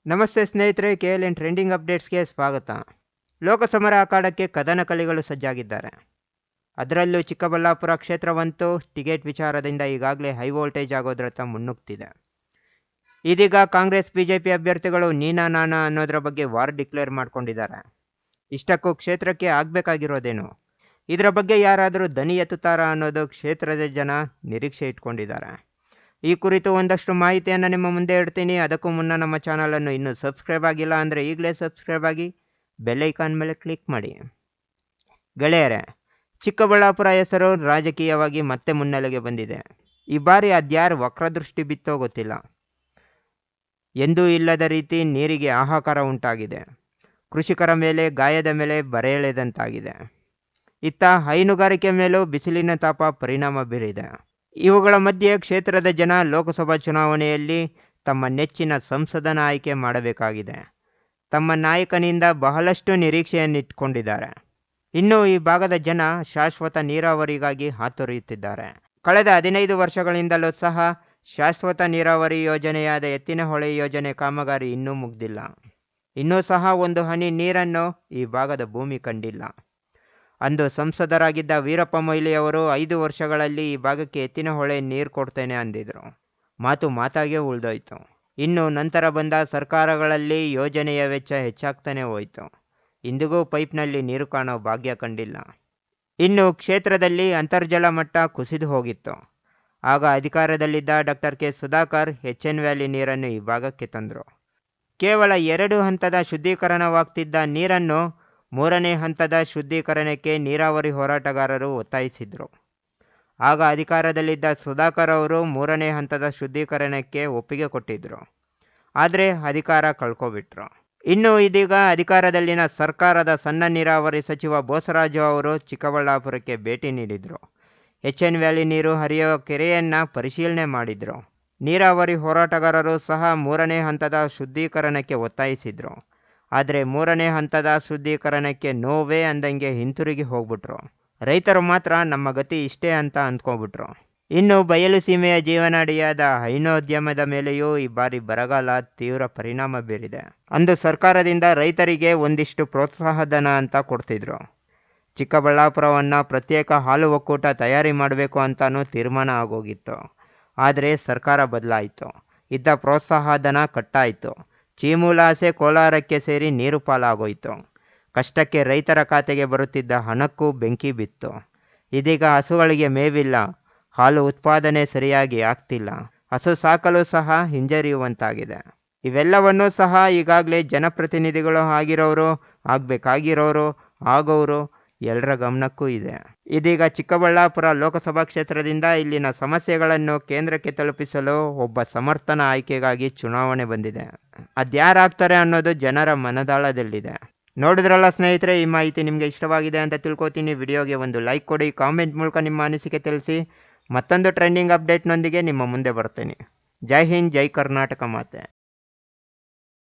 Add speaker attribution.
Speaker 1: ನಮಸ್ತೆ ಸ್ನೇಹಿತರೆ, KLN trending ಅಪ್ಡೇಟ್ಸ್ಗೆ ಸ್ವಾಗತ. ಲೋಕಸಮರ ಅಖಾಡಕ್ಕೆ ಕದನ ಕಲಿಗಳು ಸಜ್ಜಾಗಿದ್ದಾರೆ. ಅದರಲ್ಲೂ ಚಿಕ್ಕಬಳ್ಳಾಪುರ ಕ್ಷೇತ್ರವಂತೂ ಟಿಕೆಟ್ ವಿಚಾರದಿಂದ ಈಗಾಗಲೇ ಹೈ ವೋಲ್ಟೇಜ್ ಆಗೋದ್ರತ್ತ ಮುನ್ನುಗ್ತಿದೆ. ಇದೀಗ ಕಾಂಗ್ರೆಸ್ ಬಿಜೆಪಿ ಅಭ್ಯರ್ಥಿಗಳು ನೀನಾ ನಾನಾ ಅನ್ನೋದ್ರ ಬಗ್ಗೆ ವಾರ್ ಡಿಕ್ಲೇರ್ ಮಾಡ್ಕೊಂಡಿದ್ದಾರೆ. ಇಷ್ಟಕ್ಕೂ ಕ್ಷೇತ್ರಕ್ಕೆ ಆಗಬೇಕಾಗಿರೋದೇನು, ಇದರ ಬಗ್ಗೆ ಯಾರಾದರೂ ದನಿ ಎತ್ತುತ್ತಾರಾ ಅನ್ನೋದು ಕ್ಷೇತ್ರದ ಜನ ನಿರೀಕ್ಷೆ ಇಟ್ಕೊಂಡಿದ್ದಾರೆ. ಈ ಕುರಿತು ಒಂದಷ್ಟು ಮಾಹಿತಿಯನ್ನು ನಿಮ್ಮ ಮುಂದೆ ಇಡ್ತೀನಿ. ಅದಕ್ಕೂ ಮುನ್ನ ನಮ್ಮ ಚಾನಲನ್ನು ಇನ್ನೂ ಸಬ್ಸ್ಕ್ರೈಬ್ ಆಗಿಲ್ಲ ಅಂದರೆ ಈಗಲೇ ಸಬ್ಸ್ಕ್ರೈಬ್ ಆಗಿ ಬೆಲ್ ಐಕಾನ್ ಮೇಲೆ ಕ್ಲಿಕ್ ಮಾಡಿ. ಗೆಳೆಯರೇ, ಚಿಕ್ಕಬಳ್ಳಾಪುರ ಹೆಸರು ರಾಜಕೀಯವಾಗಿ ಮತ್ತೆ ಮುನ್ನೆಲೆಗೆ ಬಂದಿದೆ. ಈ ಬಾರಿ ಅದ್ಯಾರು ವಕ್ರದೃಷ್ಟಿ ಬಿತ್ತೋ ಗೊತ್ತಿಲ್ಲ, ಎಂದೂ ಇಲ್ಲದ ರೀತಿ ನೀರಿಗೆ ಹಾಹಾಕಾರ ಉಂಟಾಗಿದೆ. ಕೃಷಿಕರ ಮೇಲೆ ಗಾಯದ ಮೇಲೆ ಬರೆ ಎಳೆದಂತಾಗಿದೆ. ಇತ್ತ ಹೈನುಗಾರಿಕೆ ಮೇಲೂ ಬಿಸಿಲಿನ ತಾಪ ಪರಿಣಾಮ ಬೀರಿದೆ. ಇವುಗಳ ಮಧ್ಯೆ ಕ್ಷೇತ್ರದ ಜನ ಲೋಕಸಭಾ ಚುನಾವಣೆಯಲ್ಲಿ ತಮ್ಮ ನೆಚ್ಚಿನ ಸಂಸದನ ಆಯ್ಕೆ ಮಾಡಬೇಕಾಗಿದೆ. ತಮ್ಮ ನಾಯಕನಿಂದ ಬಹಳಷ್ಟು ನಿರೀಕ್ಷೆಯನ್ನಿಟ್ಕೊಂಡಿದ್ದಾರೆ. ಇನ್ನು ಈ ಭಾಗದ ಜನ ಶಾಶ್ವತ ನೀರಾವರಿಗಾಗಿ ಹಾತೊರೆಯುತ್ತಿದ್ದಾರೆ. ಕಳೆದ 15 ವರ್ಷಗಳಿಂದಲೂ ಸಹ ಶಾಶ್ವತ ನೀರಾವರಿ ಯೋಜನೆಯಾದ ಎತ್ತಿನಹೊಳೆ ಯೋಜನೆ ಕಾಮಗಾರಿ ಇನ್ನೂ ಮುಗ್ದಿಲ್ಲ. ಇನ್ನೂ ಸಹ ಒಂದು ಹನಿ ನೀರನ್ನು ಈ ಭಾಗದ ಭೂಮಿ ಕಂಡಿಲ್ಲ. ಅಂದು ಸಂಸದರಾಗಿದ್ದ ವೀರಪ್ಪ ಮೊಯ್ಲಿಯವರು 5 ವರ್ಷಗಳಲ್ಲಿ ಈ ಭಾಗಕ್ಕೆ ಎತ್ತಿನಹೊಳೆ ನೀರು ಕೊಡ್ತೇನೆ ಅಂದಿದ್ರು. ಮಾತು ಮಾತಾಗೇ ಉಳಿದೋಯ್ತು. ಇನ್ನು ನಂತರ ಬಂದ ಸರ್ಕಾರಗಳಲ್ಲಿ ಯೋಜನೆಯ ವೆಚ್ಚ ಹೆಚ್ಚಾಗ್ತಾನೆ ಹೋಯಿತು. ಇಂದಿಗೂ ಪೈಪ್ನಲ್ಲಿ ನೀರು ಕಾಣೋ ಭಾಗ್ಯ ಕಂಡಿಲ್ಲ. ಇನ್ನು ಕ್ಷೇತ್ರದಲ್ಲಿ ಅಂತರ್ಜಲ ಮಟ್ಟ ಕುಸಿದು ಹೋಗಿತ್ತು. ಆಗ ಅಧಿಕಾರದಲ್ಲಿದ್ದ doctor K Sudhakar HN valley ನೀರನ್ನು ಈ ಭಾಗಕ್ಕೆ ತಂದರು. ಕೇವಲ 2 ಹಂತದ ಶುದ್ಧೀಕರಣವಾಗ್ತಿದ್ದ ನೀರನ್ನು 3ನೇ ಹಂತದ ಶುದ್ಧೀಕರಣಕ್ಕೆ ನೀರಾವರಿ ಹೋರಾಟಗಾರರು ಒತ್ತಾಯಿಸಿದರು. ಆಗ ಅಧಿಕಾರದಲ್ಲಿದ್ದ ಸುಧಾಕರ್ ಅವರು 3ನೇ ಹಂತದ ಶುದ್ಧೀಕರಣಕ್ಕೆ ಒಪ್ಪಿಗೆ ಕೊಟ್ಟಿದ್ದರು. ಆದರೆ ಅಧಿಕಾರ ಕಳ್ಕೊಬಿಟ್ರು. ಇನ್ನು ಇದೀಗ ಅಧಿಕಾರದಲ್ಲಿನ ಸರ್ಕಾರದ ಸಣ್ಣ ನೀರಾವರಿ ಸಚಿವ ಬೋಸರಾಜು ಅವರು ಚಿಕ್ಕಬಳ್ಳಾಪುರಕ್ಕೆ ಭೇಟಿ ನೀಡಿದರು. HN ವ್ಯಾಲಿ ನೀರು ಹರಿಯುವ ಕೆರೆಯನ್ನು ಪರಿಶೀಲನೆ ಮಾಡಿದರು. ನೀರಾವರಿ ಹೋರಾಟಗಾರರು ಸಹ 3ನೇ ಹಂತದ ಶುದ್ಧೀಕರಣಕ್ಕೆ ಒತ್ತಾಯಿಸಿದರು. ಆದರೆ 3ನೇ ಹಂತದ ಶುದ್ಧೀಕರಣಕ್ಕೆ ನೋವೇ ಅಂದಂಗೆ ಹಿಂತಿರುಗಿ ಹೋಗ್ಬಿಟ್ರು. ರೈತರು ಮಾತ್ರ ನಮ್ಮ ಗತಿ ಇಷ್ಟೇ ಅಂತ ಅಂದ್ಕೊಬಿಟ್ರು. ಇನ್ನು ಬಯಲು ಸೀಮೆಯ ಜೀವನಾಡಿಯಾದ ಹೈನೋದ್ಯಮದ ಮೇಲೆಯೂ ಈ ಬಾರಿ ಬರಗಾಲ ತೀವ್ರ ಪರಿಣಾಮ ಬೀರಿದೆ. ಅಂದು ಸರ್ಕಾರದಿಂದ ರೈತರಿಗೆ ಒಂದಿಷ್ಟು ಪ್ರೋತ್ಸಾಹಧನ ಅಂತ ಕೊಡ್ತಿದ್ರು. ಚಿಕ್ಕಬಳ್ಳಾಪುರವನ್ನು ಪ್ರತ್ಯೇಕ ಹಾಲು ಒಕ್ಕೂಟ ತಯಾರಿ ಮಾಡಬೇಕು ಅಂತಾನೂ ತೀರ್ಮಾನ ಆಗೋಗಿತ್ತು. ಆದರೆ ಸರ್ಕಾರ ಬದಲಾಯಿತು. ಇದ್ದ ಪ್ರೋತ್ಸಾಹಧನ ಕಟ್ಟಾಯಿತು. ಚೀಮೂಲಾಸೆ ಕೋಲಾರಕ್ಕೆ ಸೇರಿ ನೀರು ಪಾಲಾಗೋಯ್ತು. ಕಷ್ಟಕ್ಕೆ ರೈತರ ಖಾತೆಗೆ ಬರುತ್ತಿದ್ದ ಹಣಕ್ಕೂ ಬೆಂಕಿ ಬಿತ್ತು. ಇದೀಗ ಹಸುಗಳಿಗೆ ಮೇವಿಲ್ಲ, ಹಾಲು ಉತ್ಪಾದನೆ ಸರಿಯಾಗಿ ಆಗ್ತಿಲ್ಲ, ಹಸು ಸಾಕಲು ಸಹ ಹಿಂಜರಿಯುವಂತಾಗಿದೆ. ಇವೆಲ್ಲವನ್ನೂ ಸಹ ಈಗಾಗಲೇ ಜನಪ್ರತಿನಿಧಿಗಳು ಆಗಿರೋರು, ಆಗಬೇಕಾಗಿರೋರು, ಆಗೋರು ಎಲ್ಲರ ಗಮನಕ್ಕೂ ಇದೆ. ಇದೀಗ ಚಿಕ್ಕಬಳ್ಳಾಪುರ ಲೋಕಸಭಾ ಕ್ಷೇತ್ರದಿಂದ ಇಲ್ಲಿನ ಸಮಸ್ಯೆಗಳನ್ನು ಕೇಂದ್ರಕ್ಕೆ ತಲುಪಿಸಲು ಒಬ್ಬ ಸಮರ್ಥನ ಆಯ್ಕೆಗಾಗಿ ಚುನಾವಣೆ ಬಂದಿದೆ. ಅದ್ಯಾರಾಗ್ತಾರೆ ಅನ್ನೋದು ಜನರ ಮನದಾಳದಲ್ಲಿದೆ. ನೋಡಿದ್ರಲ್ಲ ಸ್ನೇಹಿತರೆ, ಈ ಮಾಹಿತಿ ನಿಮಗೆ ಇಷ್ಟವಾಗಿದೆ ಅಂತ ತಿಳ್ಕೊತೀನಿ. ವಿಡಿಯೋಗೆ ಒಂದು ಲೈಕ್ ಕೊಡಿ, ಕಾಮೆಂಟ್ ಮೂಲಕ ನಿಮ್ಮ ಅನಿಸಿಕೆ ತಿಳಿಸಿ. ಮತ್ತೊಂದು ಟ್ರೆಂಡಿಂಗ್ ಅಪ್ಡೇಟ್ನೊಂದಿಗೆ ನಿಮ್ಮ ಮುಂದೆ ಬರ್ತೀನಿ. ಜೈ ಹಿಂದ್, ಜೈ ಕರ್ನಾಟಕ ಮಾತೆ.